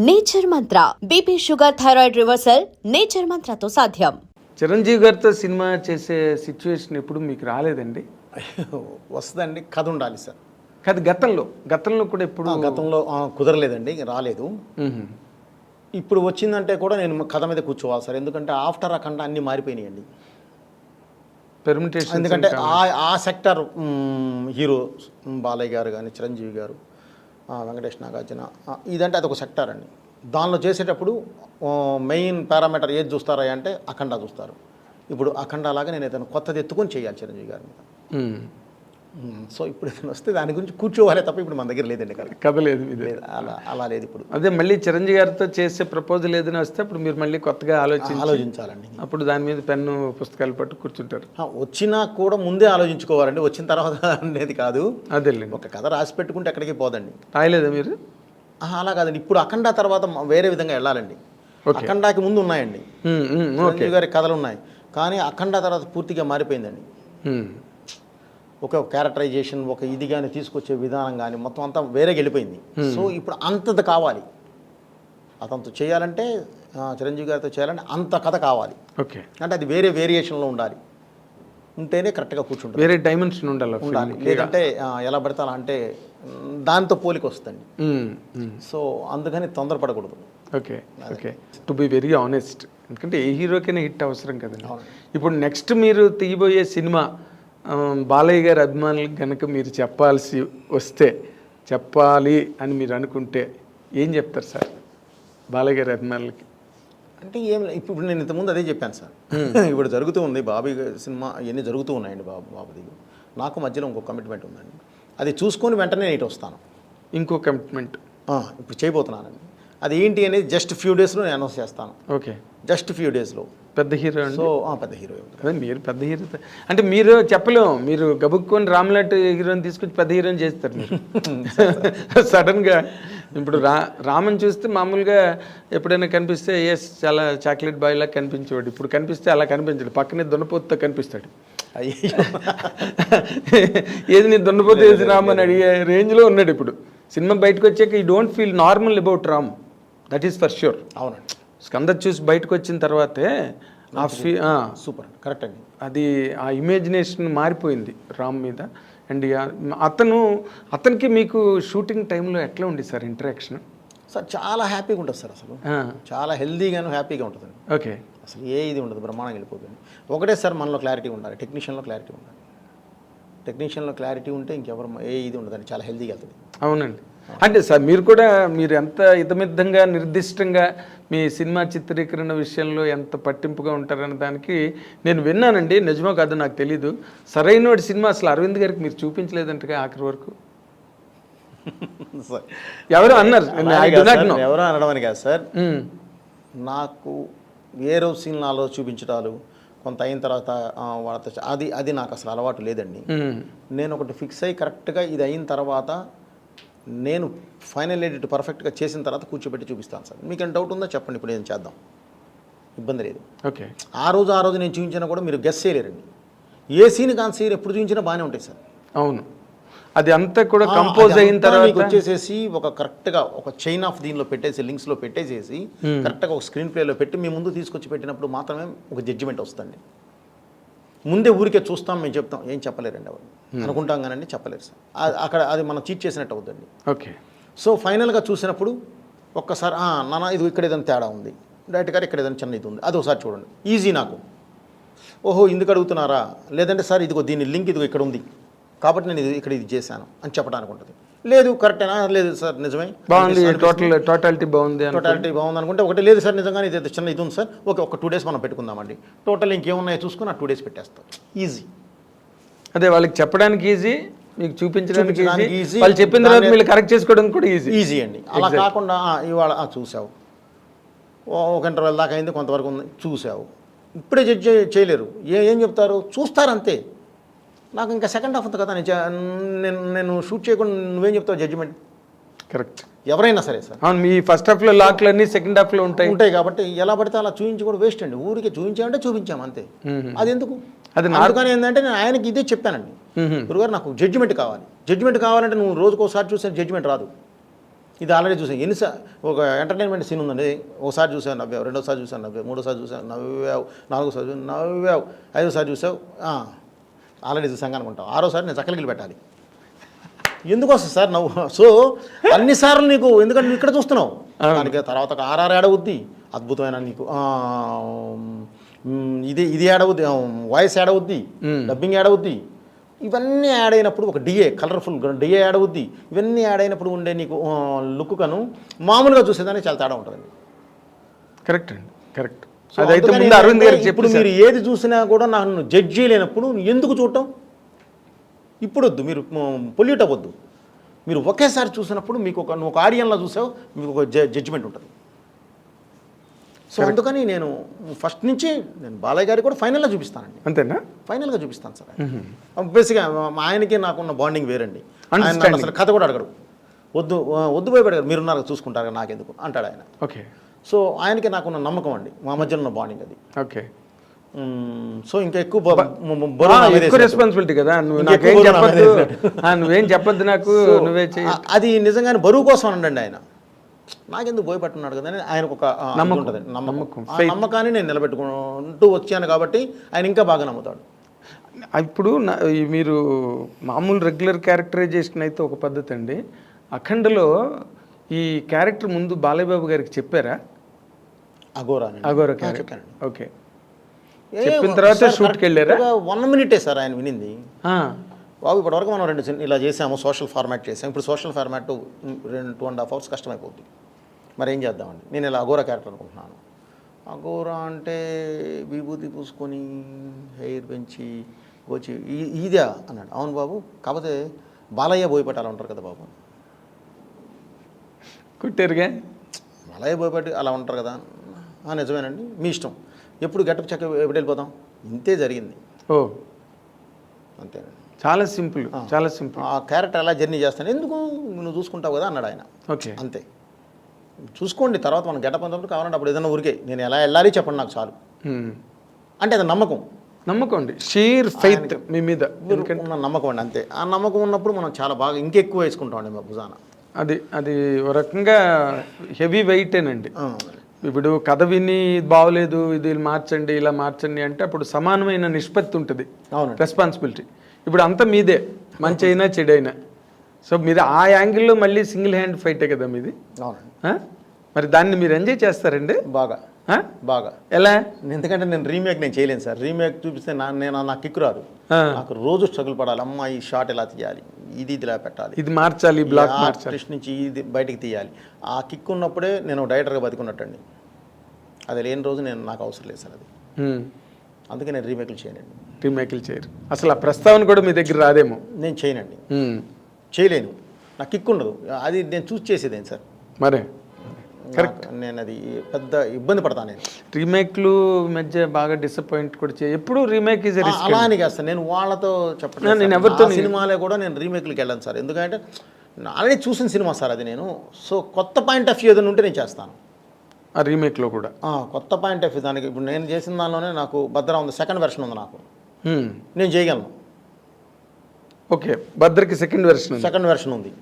Nature Mantra BP sugar thyroid reversal Nature మంత్రతో సాధ్యం. చిరంజీవి గారితో సినిమా చేసే సిచ్యువేషన్ ఎప్పుడు మీకు రాలేదండి? వస్తుందండి, కథ ఉండాలి సార్. కాదు, గతంలో కూడా ఎప్పుడు గతంలో కుదరలేదండి, రాలేదు. ఇప్పుడు వచ్చిందంటే కూడా నేను కథ మీద కూర్చోవాలి సార్. ఎందుకంటే ఆఫ్టర్ అఖండ అన్నీ మారిపోయినాయండి. పెర్మిటేషన్ ఎందుకంటే ఆ సెక్టర్ హీరో బాలయ్య గారు కానీ, చిరంజీవి గారు, వెంకటేష్ నాగార్జున, ఇదంటే అదొక సెక్టర్ అండి. దానిలో చేసేటప్పుడు మెయిన్ పారామీటర్ ఏది చూస్తారా అంటే అఖండ చూస్తారు. ఇప్పుడు అఖండ లాగా నేను ఏదైనా కొత్తది ఎత్తుకొని చేయాలి చిరంజీవి గారి మీద. సో ఇప్పుడు ఏదైనా వస్తే దాని గురించి కూర్చోవాలి తప్ప ఇప్పుడు మన దగ్గర లేదండి కథ లేదు. అలా లేదు. ఇప్పుడు అదే మళ్ళీ చిరంజీవి గారితో చేసే ప్రపోజల్ ఏదైనా వస్తే అప్పుడు మీరు మళ్ళీ కొత్తగా ఆలోచించాలండి. అప్పుడు దాని మీద పెన్ను పుస్తకాలు పట్టు కూర్చుంటారు. వచ్చినా కూడా ముందే ఆలోచించుకోవాలండి, వచ్చిన తర్వాత అనేది కాదు. అదే ఒక కథ రాసి పెట్టుకుంటే ఎక్కడికి పోదండి. రాయలేదా మీరు? అలా కాదండి, ఇప్పుడు అఖండ తర్వాత వేరే విధంగా వెళ్ళాలండి. అఖండాకి ముందు ఉన్నాయండి చిరంజీవి గారి కథలు ఉన్నాయి, కానీ అఖండ తర్వాత పూర్తిగా మారిపోయిందండి. ఒక క్యారెక్టరైజేషన్, ఒక ఇది కానీ తీసుకొచ్చే విధానం కానీ మొత్తం అంతా వేరేగా వెళ్ళిపోయింది. సో ఇప్పుడు అంతది కావాలి, అతనితో చేయాలంటే, చిరంజీవి గారితో చేయాలంటే అంత కథ కావాలి. ఓకే, అంటే అది వేరే వేరియేషన్లో ఉండాలి, ఉంటేనే కరెక్ట్గా కూర్చుంటుంది. వేరే డైమెన్షన్ ఉండాలి. లేదంటే ఎలా పడతా అంటే దాంతో పోలిక వస్తుంది. సో అందుకని తొందరపడకూడదు. Okay okay, to be very honest, ఎందుకంటే ఏ హీరోకైనా హిట్ అవసరం కదండి. ఇప్పుడు నెక్స్ట్ మీరు తీయబోయే సినిమా బాలయ్య గారి అభిమానులకు కనుక మీరు చెప్పాలి అని మీరు అనుకుంటే ఏం చెప్తారు సార్ బాలయ్య గారి అభిమానులకి? అంటే ఏం లేదు, ఇప్పుడు నేను ఇంతకుముందు అదే చెప్పాను సార్. ఇప్పుడు జరుగుతూ ఉంది బాబీ సినిమా, ఇవన్నీ జరుగుతూ ఉన్నాయండి. బాబుది నాకు మధ్యలో ఇంకో కమిట్మెంట్ ఉందండి, అది చూసుకొని వెంటనే నేను వస్తాను. ఇంకో కమిట్మెంట్ ఇప్పుడు చేయబోతున్నానండి. అది ఏంటి అనేది జస్ట్ ఫ్యూ డేస్లో నేను అనౌన్స్ చేస్తాను. ఓకే, జస్ట్ ఫ్యూ డేస్లో. పెద్ద హీరో? సో పెద్ద హీరో. అదే మీరు పెద్ద హీరో అంటే మీరు చెప్పలేము, మీరు గబుక్కొని రామ్లాట్ హీరోని తీసుకొచ్చి పెద్ద హీరోని చేస్తారు మీరు సడన్గా. ఇప్పుడు రామన్ చూస్తే మామూలుగా ఎప్పుడైనా కనిపిస్తే చాలా చాక్లెట్ బాయ్ లాగా కనిపించేవాడు, ఇప్పుడు కనిపిస్తే అలా కనిపించాడు, పక్కనే దున్నపోతుతో కనిపిస్తాడు. ఏది నీ దున్నపోతు వేసి రామని అడిగే రేంజ్లో ఉన్నాడు ఇప్పుడు. సినిమా బయటకు వచ్చాక ఈ don't feel normal about Ram, that is for sure. అవునండి, స్కంద చూసి బయటకు వచ్చిన తర్వాతే సూపర్ కరెక్ట్ అండి. అది ఆ ఇమాజినేషన్ మారిపోయింది రామ్ మీద. అండ్ అతనికి మీకు షూటింగ్ టైంలో ఎట్లా ఉంది సార్ ఇంటరాక్షన్? సార్ చాలా హ్యాపీగా ఉంటుంది సార్, అసలు చాలా హెల్దీగాను హ్యాపీగా ఉంటుందండి. ఓకే, అసలు ఏ ఇది ఉండదు, బ్రహ్మాండంగా వెళ్ళిపోతుంది. ఒకటే సార్, మనలో క్లారిటీ ఉండాలి, టెక్నీషియన్లో క్లారిటీ ఉండాలి. టెక్నీషియన్లో క్లారిటీ ఉంటే ఇంకెవరు ఏ ఇది ఉండదండి, చాలా హెల్దీగా వెళ్తుంది. అవునండి. అంటే సార్ మీరు ఎంత ఇతమిద్దంగా నిర్దిష్టంగా మీ సినిమా చిత్రీకరణ విషయంలో ఎంత పట్టింపుగా ఉంటారన్న దానికి నేను విన్నానండి, నిజమో కాదో నాకు తెలీదు. సరైన సినిమా అసలు అరవింద్ గారికి మీరు చూపించలేదంటగా ఆఖరి వరకు ఎవరో అన్నారు. ఎవరో అనడం అని కాదు సార్, నాకు వేరే సినిమాలో చూపించడాలు కొంత అయిన తర్వాత వాళ్ళతో అది నాకు అసలు అలవాటు లేదండి. నేను ఒకటి ఫిక్స్ అయ్యి కరెక్ట్గా ఇది అయిన తర్వాత నేను ఫైనల్ ఎడిట్ పర్ఫెక్ట్గా చేసిన తర్వాత కూర్చోబెట్టి చూపిస్తాను సార్. మీకేం డౌట్ ఉందో చెప్పండి, ఇప్పుడు ఏం చేద్దాం, ఇబ్బంది లేదు. ఓకే, ఆ రోజు నేను చూపించినా కూడా మీరు గెస్ చేయలేరండి. ఏ సీన్ కాని సీన్ ఎప్పుడు చూపించినా బాగానే ఉంటాయి సార్. అవును, అది అంతా కూడా కంపోజ్ అయిన తర్వాత వచ్చేసేసి ఒక కరెక్ట్గా ఒక చైన్ ఆఫ్ దీనిలో పెట్టేసి, లింక్స్లో పెట్టేసేసి కరెక్ట్గా ఒక స్క్రీన్ ప్లేలో పెట్టి మీ ముందు తీసుకొచ్చి పెట్టినప్పుడు మాత్రమే ఒక జడ్జిమెంట్ వస్తుంది. ముందే ఊరికే చూస్తాం, మేము చెప్తాం, ఏం చెప్పలేరండి ఎవరు అనుకుంటాం కానండి, చెప్పలేరు సార్. అక్కడ అది మనం చీట్ చేసినట్టు అవుతుంది. ఓకే, సో ఫైనల్గా చూసినప్పుడు ఒక్కసారి నాన్న ఇది ఇక్కడ ఏదైనా తేడా ఉంది, డైరెక్ట్ గారు ఇక్కడ ఏదైనా చిన్న ఇది ఉంది, అది ఒకసారి చూడండి, ఈజీ నాకు. ఓహో ఇందుకు అడుగుతున్నారా, లేదంటే సార్ ఇదిగో దీని లింక్ ఇదిగో ఇక్కడ ఉంది కాబట్టి నేను ఇది చేశాను అని చెప్పడానికి ఉంటుంది. లేదు కరెక్టేనా, లేదు సార్ నిజమే బాగుంది, టోటాలిటీ బాగుంది అనుకుంటే ఒకటి, లేదు సార్ నిజంగానే ఇది చిన్న ఇది ఉంది సార్, ఓకే ఒక 2 days మనం పెట్టుకుందామండి, టోటల్ ఇంకేమున్నాయో చూసుకుని 2 days పెట్టేస్తాం, ఈజీ. అదే వాళ్ళకి చెప్పడానికి ఈజీ, మీకు చూపించడానికి ఈజీ, వాళ్ళు చెప్పిన తర్వాత మీరు కరెక్ట్ చేసుకోవడానికి కూడా ఈజీ అండి. అలా కాకుండా ఇవాళ చూసావు, ఒక ఇంటర్వెల్ దాకా అయింది, కొంతవరకు ఉంది చూసావు, ఇప్పుడే జడ్జి చేయలేరు. ఏం చెప్తారు, చూస్తారు అంతే. నాకు ఇంకా సెకండ్ హాఫ్ ఉంది కదా, నేను షూట్ చేయకుండా నువ్వేం చెప్తావు జడ్జిమెంట్? కరెక్ట్, ఎవరైనా సరే సార్. అవును, మీ ఫస్ట్ హాఫ్లో లాక్లు అన్నీ సెకండ్ హాఫ్లో ఉంటాయి కాబట్టి ఎలా పడితే అలా చూపించి కూడా వేస్ట్ అండి. ఊరికే చూపించామంటే చూపించాము అంతే, అది ఎందుకు? అందుకని ఏంటంటే నేను ఆయనకి ఇదే చెప్పానండి, గురుగారు నాకు జడ్జిమెంట్ కావాలి. జడ్జిమెంట్ కావాలంటే నువ్వు రోజుకోసారి చూసే జడ్జిమెంట్ రాదు. ఇది ఆల్రెడీ చూసాను ఒక ఎంటర్టైన్మెంట్ సీన్ ఉందండి. ఒకసారి చూసావు నవ్వావు, రెండోసారి చూసాను నవ్వావు, మూడోసారి చూసావు నవ్వావు, నాలుగోసారి చూసావు నవ్వావు, ఐదోసారి చూసావు ఆల్రెడీ చూసాం అనుకుంటావు, ఆరోసారి నేను చక్కలికి పెట్టాలి. ఎందుకు వస్తుంది సార్ నవ్వు? సో అన్నిసార్లు నీకు, ఎందుకంటే నువ్వు ఇక్కడ చూస్తున్నావు, దానికి తర్వాత ఒక ఆర్ఆర్ యాడ్ అవుద్ది, అద్భుతమైన నీకు ఇది యాడ్ అవుద్ది, వాయిస్ యాడ్ అవుద్ది, డబ్బింగ్ యాడ్ అవుద్ది, ఇవన్నీ యాడ్ అయినప్పుడు ఒక డిఏ కలర్ఫుల్ డిఏ యాడ్ అవుద్ది, ఇవన్నీ యాడ్ అయినప్పుడు ఉండే నీకు లుక్ కను మామూలుగా చూసేదానికి చాలా తేడా ఉంటుందండి. కరెక్ట్ అండి, కరెక్ట్. అదైతే ముందు అరవింద్ గారు ఇప్పుడు మీరు ఏది చూసినా కూడా నన్ను జడ్జ్ చేయలేనప్పుడు ఎందుకు చూడటం? ఇప్పుడు వద్దు, మీరు పొల్యూట్ అవ్వద్దు. మీరు ఒకేసారి చూసినప్పుడు మీకు నువ్వు ఒక ఆడియన్లా చూసావు, మీకు ఒక జడ్జిమెంట్ ఉంటుంది. సో అందుకని నేను ఫస్ట్ నుంచి నేను బాలయ్య గారికి కూడా ఫైనల్గా చూపిస్తానండి. అంతేనా? ఫైనల్గా చూపిస్తాను సార్. బేసిక్గా ఆయనకి నాకున్న బాండింగ్ వేరండి. ఆయన అసలు కథ కూడా అడగడు, వద్దు భయపడగారు, మీరున్నారు చూసుకుంటారు నాకెందుకు అంటాడు ఆయన. ఓకే. సో ఆయనకి నాకున్న నమ్మకం అండి, మా మధ్యలో ఉన్న బాండింగ్ అది. ఓకే. సో ఇంకా ఎక్కువ రెస్పాన్సిబిలిటీ కదా, నువ్వేం చెప్పొద్దు నాకు, నువ్వే అది నిజంగానే బరువు కోసం అనండి ఆయన. నాకెందుకు భయపడుతున్నాడు కదా అని ఆయనకు ఒక ఉంటుంది, నమ్మకం. ఆ నమ్మకాన్ని నేను నిలబెట్టుకుంటూ వచ్చాను కాబట్టి ఆయన ఇంకా బాగా నమ్ముతాడు. ఇప్పుడు మీరు మామూలు రెగ్యులర్ క్యారెక్టరైజేషన్ అయితే ఒక పద్ధతి అండి, అఖండలో ఈ క్యారెక్టర్ ముందు బాలయ్య బాబు గారికి చెప్పారా? అఘోరా క్యారెక్టర్. ఓకే. చెప్పిన తర్వాత షూట్కి వెళ్ళారా? 1 minute సార్ ఆయన వినింది. బాబు ఇప్పటివరకు మనం 2 ఇలా చేసాము, సోషల్ ఫార్మాట్ చేసాము, ఇప్పుడు సోషల్ ఫార్మాట్ 2.5 hours కష్టమైపోతుంది, మరి ఏం చేద్దామండి, నేను ఇలా అఘోరా క్యారెక్టర్ అనుకుంటున్నాను. అఘోరా అంటే విభూతి పూసుకొని హెయిర్ పెంచి వచ్చి ఇదే అన్నాడు. అవును బాబు, కాకపోతే బాలయ్య బోయపేట ఉంటారు కదా బాబు. కుట్టారుగా, బాలయ్య బోయపేట అలా ఉంటారు కదా. నిజమేనండి, మీ ఇష్టం, ఎప్పుడు గెటప్ చెక్క ఎప్పుడు వెళ్ళిపోతాం, ఇంతే జరిగింది. అంతేనండి, చాలా సింపుల్, చాలా సింపుల్. ఆ క్యారెక్టర్ ఎలా జర్నీ చేస్తాను, ఎందుకు నువ్వు చూసుకుంటావు కదా అన్నాడు ఆయన. ఓకే, అంతే, చూసుకోండి, తర్వాత మనం గెటప్ అంతప్పుడు కావాలంటే అప్పుడు ఏదైనా ఊరికే నేను ఎలా వెళ్ళాలి చెప్పండి నాకు చాలు అంటే అది నమ్మకం అండి, షీర్ ఫెయిత్ మీ మీద ఉన్న నమ్మకం అండి. అంతే, ఆ నమ్మకం ఉన్నప్పుడు మనం చాలా బాగా ఇంకెక్కువ వేసుకుంటామండి మా భుజాన. అది ఒక రకంగా హెవీ వెయిటేనండి. ఇప్పుడు కథ విని బాగోలేదు, ఇది మార్చండి, ఇలా మార్చండి అంటే అప్పుడు సమానమైన నిష్పత్తి ఉంటుంది రెస్పాన్సిబిలిటీ. ఇప్పుడు అంతా మీదే, మంచి అయినా చెడైనా. సో మీరు ఆ యాంగిల్లో మళ్ళీ సింగిల్ హ్యాండ్ ఫైటే కదా మీది. మరి దాన్ని మీరు ఎంజాయ్ చేస్తారండి బాగా బాగా. ఎలా? ఎందుకంటే నేను రీమేక్ చేయలేను సార్. రీమేక్ చూపిస్తే నాకు కిక్కు రాదు. నాకు రోజు స్ట్రగుల్ పడాలి. అమ్మ ఈ షాట్ ఎలా తీయాలి, ఇది ఇలా పెట్టాలి, ఇది మార్చాలి, బ్లాక్ మార్చాలి, నుంచి ఇది బయటికి తీయాలి. ఆ కిక్ ఉన్నప్పుడే నేను డైరెక్టర్గా బతికున్నట్టండి. అది లేని రోజు నాకు అవసరం లేదు సార్ అది. అందుకే నేను రీమేక్లు చేయనండి. రీమేక్లు చేయరు అసలు. ఆ ప్రస్తావన కూడా మీ దగ్గర రాదేమో. నేను చేయనండి, చేయలేను. నాకు కిక్ ఉండదు. అది నేను చూస్ చేసేదేం సార్. మరే కరెక్ట్, నేను అది పెద్ద ఇబ్బంది పడతాను. నేను రీమేక్లు మధ్య బాగా డిసప్పాయింట్ కూడా ఎప్పుడు రీమేక్ అలా అని కాదు సార్. నేను వాళ్ళతో చెప్పను, నేను ఎవరితో సినిమాలే కూడా నేను రీమేక్లకి వెళ్ళాను సార్. ఎందుకంటే ఆల్రెడీ చూసిన సినిమా సార్ అది. నేను సో కొత్త పాయింట్ ఆఫ్ వ్యూ ఏదైనా ఉంటే నేను చేస్తాను ఆ రీమేక్లో కూడా. కొత్త పాయింట్ ఆఫ్ వ్యూ దానికి ఇప్పుడు నేను చేసిన దానిలోనే నాకు భద్ర ఉంది, సెకండ్ వెర్షన్ ఉంది, నాకు నేను చేయగలను. ఓకే, భద్రకి సెకండ్ వెర్షన్ ఉంది,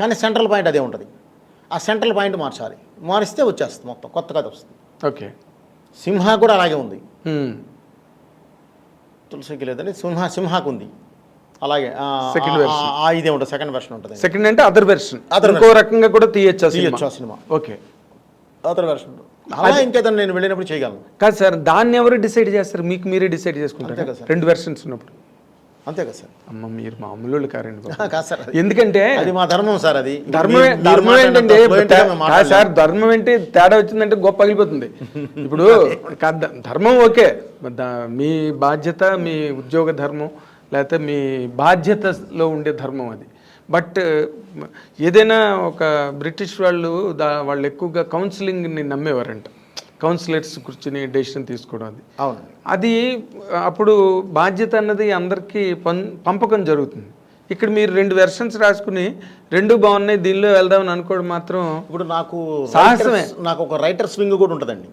కానీ సెంట్రల్ పాయింట్ అదే ఉంటుంది. ఆ సెంట్రల్ పాయింట్ మార్చాలి, మారిస్తే వచ్చేస్తుంది మొత్తం కొత్త కథ వస్తుంది. ఓకే, సింహ కూడా అలాగే ఉంది. తులసికి లేదని సింహాకు ఉంది అలాగే. ఇదే ఉంటుంది, సెకండ్ వెర్షన్ ఉంటుంది. సెకండ్ అంటే అదర్ వెర్షన్, ఇంకో రకంగా కూడా తీయచ్చు ఆ సినిమా. ఓకే, అదర్ వెర్షన్ అలా ఇంకేదైనా నేను వెళ్ళినప్పుడు చేయగలను. కాదు సార్, దాన్ని ఎవరు డిసైడ్ చేస్తారు? మీకు మీరే డిసైడ్ చేసుకుంటారు కదా 2 వెర్షన్స్ ఉన్నప్పుడు. అంతే కదా సార్. అమ్మ మీరు మామూలు కారండి కాదు సార్, ఎందుకంటే అది మా ధర్మం సార్. అది ధర్మం ఏంటంటే సార్, ధర్మం ఏంటి తేడా వచ్చిందంటే గొప్ప పగిలిపోతుంది. ఇప్పుడు ధర్మం ఓకే, మీ బాధ్యత, మీ ఉద్యోగ ధర్మం, లేకపోతే మీ బాధ్యతలో ఉండే ధర్మం అది. బట్ ఏదైనా ఒక బ్రిటిష్ వాళ్ళు ఎక్కువగా కౌన్సిలింగ్ని నమ్మేవారంట. కౌన్సిలర్స్ కూర్చుని డెసిషన్ తీసుకోవడం అది. అవును, అది అప్పుడు బాధ్యత అన్నది అందరికీ పంపకం జరుగుతుంది. ఇక్కడ మీరు 2 వెర్షన్స్ రాసుకుని 2 బాగున్నాయి, దీనిలో వెళ్దామని అనుకోవడం మాత్రం ఇప్పుడు నాకు సాహసమే. నాకు ఒక రైటర్ స్వింగ్ కూడా ఉంటుందండి.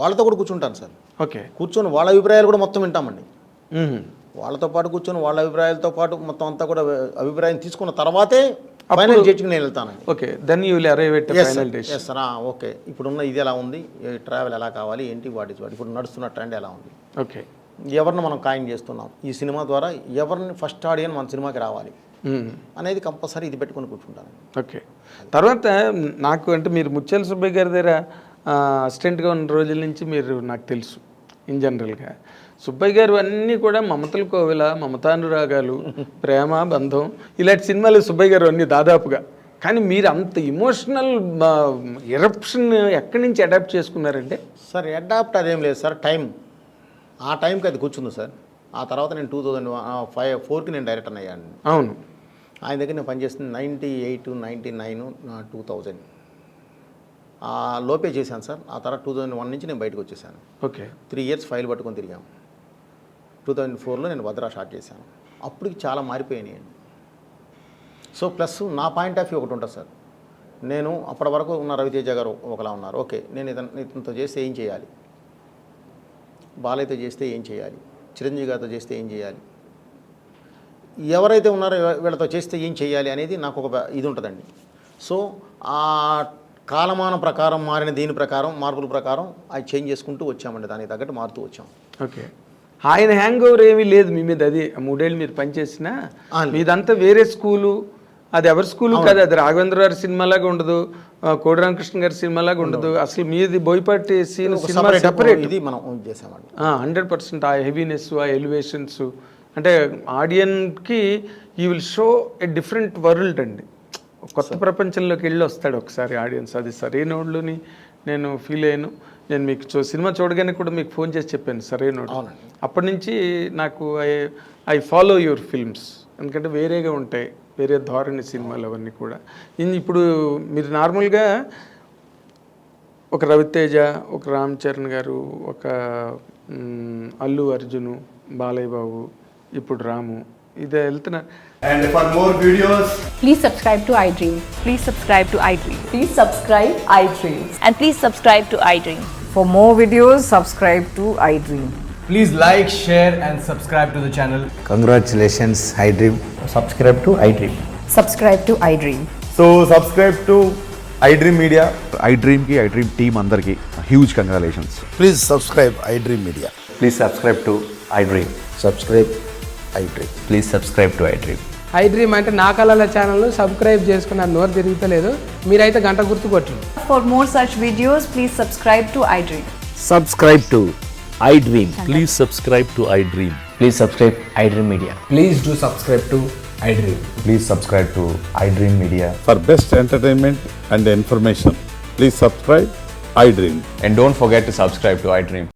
వాళ్ళతో కూడా కూర్చుంటాను సార్. ఓకే, కూర్చొని వాళ్ళ అభిప్రాయాలు కూడా మొత్తం వింటామండి. వాళ్ళతో పాటు కూర్చొని వాళ్ళ అభిప్రాయాలతో పాటు మొత్తం అంతా కూడా అభిప్రాయం తీసుకున్న తర్వాతే ఫైనల్ జడ్జికి నేను వెళ్తానండి. Okay, then you will arrive at final decision. Yes sir, okay ఇప్పుడున్న ఇది ఎలా ఉంది, ట్రావెల్ ఎలా కావాలి, ఏంటి వాట్ ఇస్ వాట్, ఇప్పుడు నడుస్తున్న ట్రెండ్ ఎలా ఉంది, ఓకే, ఎవరిని మనం ఖాయం చేస్తున్నాం, ఈ సినిమా ద్వారా ఎవరిని ఫస్ట్ ఆడియన్స్ మన సినిమాకి రావాలి అనేది కంపల్సరీ ఇది పెట్టుకొని కూర్చుంటాను. ఓకే, తర్వాత నాకు అంటే మీరు ముత్యాల సుబ్బయ్య గారి దగ్గర అసిస్టెంట్గా ఉన్న రోజుల నుంచి మీరు నాకు తెలుసు ఇన్ జనరల్గా. సుబ్బయ్య గారు అన్నీ కూడా మమతల కోవిల, మమతానురాగాలు, ప్రేమ బంధం ఇలాంటి సినిమాలు సుబ్బయ్య గారు అన్నీ దాదాపుగా. కానీ మీరు అంత ఇమోషనల్ ఎరప్షన్ ఎక్కడి నుంచి అడాప్ట్ చేసుకున్నారంటే? సార్ అడాప్ట్ అదేం లేదు సార్, టైం ఆ టైంకి అది కూర్చుంది సార్. ఆ తర్వాత నేను 2004కి నేను డైరెక్టర్ అయ్యాను. అవును, ఆయన దగ్గర నేను పనిచేస్తుంది 98, 99, 2000 ఆ లోపే చేశాను సార్. ఆ తర్వాత 2001 నుంచి నేను బయటకు వచ్చేసాను. ఓకే, 3 years ఫైల్ పట్టుకొని తిరిగాము. 2004లో నేను భద్రా స్టార్ట్ చేశాను. అప్పటికి చాలా మారిపోయాయండి. సో ప్లస్ నా పాయింట్ ఆఫ్ వ్యూ ఒకటి ఉంటుంది సార్. నేను అప్పటి వరకు ఉన్న రవితేజ గారు ఒకలా ఉన్నారు. ఓకే, నేను ఇతనితో చేస్తే ఏం చేయాలి, బాలయ్యతో చేస్తే ఏం చేయాలి, చిరంజీవి గారితో చేస్తే ఏం చేయాలి, ఎవరైతే ఉన్నారో వీళ్ళతో చేస్తే ఏం చేయాలి అనేది నాకు ఒక ఇది ఉంటుందండి. సో ఆ కాలమాన ప్రకారం మారిన దీని ప్రకారం మార్పుల ప్రకారం అది చేంజ్ చేసుకుంటూ వచ్చామండి, దానికి తగ్గట్టు మారుతూ వచ్చాం. ఓకే, ఆయన హ్యాంగ్ ఓవర్ ఏమీ లేదు మీ మీద. అది 3 ఏళ్ళు మీరు పనిచేసినా మీదంతా వేరే స్కూలు, అది ఎవరి స్కూలు కాదు. అది రాఘవేంద్ర గారి సినిమాలాగా ఉండదు, కోడి రామకృష్ణ గారి సినిమాలాగా ఉండదు. అసలు మీది బోయపాటి సీన్ సినిమా సెపరేట్. ఇది మనం చేసామండి 100%. ఆ హెవీనెస్, ఆ ఎలివేషన్స్ అంటే ఆడియన్కి you will show a different world అండి. కొత్త ప్రపంచంలోకి వెళ్ళి వస్తాడు ఒకసారి ఆడియన్స్. అది సరైనోళ్ళని నేను ఫీల్ అయ్యాను. నేను మీకు సినిమా చూడగానే కూడా మీకు ఫోన్ చేసి చెప్పాను సరైనోడు. అప్పటి నుంచి నాకు ఐ ఫాలో యువర్ ఫిల్మ్స్, ఎందుకంటే వేరేగా ఉంటాయి, వేరే ధోరణి సినిమాలు అవన్నీ కూడా. ఇప్పుడు మీరు నార్మల్గా ఒక రవితేజ, ఒక రామ్ చరణ్ గారు, ఒక అల్లు అర్జును, బాలయ్య బాబు, ఇప్పుడు రాము, ఇదే వెళ్తున్నారు. And for more videos, please subscribe to iDream. Please subscribe to iDream. Please subscribe iDream. And please subscribe to iDream. For more videos, subscribe to iDream. please like, share and subscribe to the channel. Congratulations, iDream. Subscribe to iDream. Subscribe to iDream. So subscribe to iDream Media. iDream ki, iDream team andarki huge congratulations. Please subscribe iDream Media. Please subscribe to iDream. Subscribe iDream. Please subscribe to iDream. iDream అంటే నా కళల channel subscribe చేసుకున్న నోరు తిరుగుతలేదు, మీరైతే గంట గుర్తు కొట్టండి. For more such videos, please subscribe to iDream. Subscribe to iDream. Please subscribe to iDream. Please subscribe iDream Media. Please do subscribe to iDream. Please subscribe to iDream Media. For best entertainment and information, please subscribe iDream. And don't forget to subscribe to iDream.